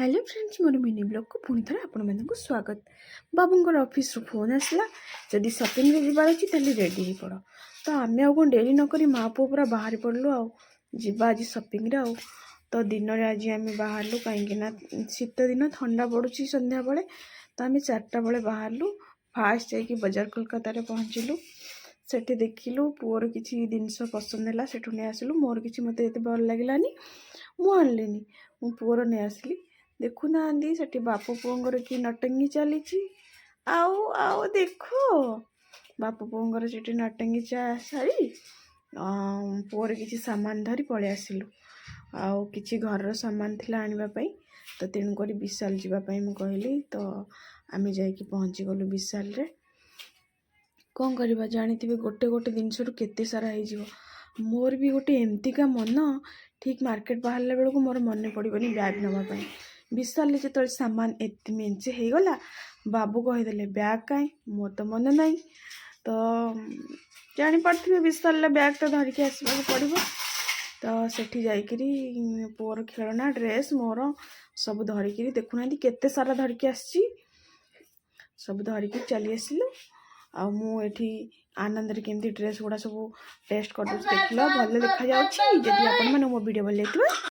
Hello friends मोर mini blog को पुणी थे आपण स्वागत। बाबूंर ऑफिस रू फोन आसला जदि शॉपिंग रे जीवार अच्छी रेडी ही पड़। तो आम आउ डेरी नक माँ पु पूरा बाहर पड़लु आवा आज शॉपिंग रे आउ। तो दिन में आज आम बाहरलु कहीं शीत दिन ठंडा पड़ुची संध्या बेले। तो आम 4टा बेले बाहरलु फास्ट जाकि बजार कोलकाता पहुँचलु। सेठी देखिलु पुअर किसी जिनस पसंद है सेठू नहीं आसलु। मोर किसी मत भल लगे मुझे मो पुअर नहीं आसली। देखुना से बापू पुअर कि नटंगी चली आओ आओ देखो बापू पुअर से नटंगी सारी पुअर किसी सामान धरी पलि आसिलु। आउ किसी घर सामान थिला आनिबापई तो तेणुक विशाल जावाई मुझे कहली। तो आम जा पहुँची गलु विशाल रे। कौन करवा जानी गोटे गोटे जिनस केते सारा हो। मोर भी गोटे एमतीका मन ठीक मार्केट बाहर बेलू मोर मन पड़ोनी बैग नापी। विशाल जो सामान एत मेंचे हो गला बाबू कहीदे बैग कहीं मोर तो मन ना। तो जापारे विशाल बैग तो धरिकी आसवाक पड़ो। तो सेठी जाकरी पुअर खेलना ड्रेस मोर सब धरिकी देखुना केते सारा धरिकी आसी सब धरिकी चली आसिलु। आठी आनंद केमती ड्रेस गुड़ा सब टेस्ट कर देख भल देखा जदि आपण मैंने मो वीडियो भल लगे।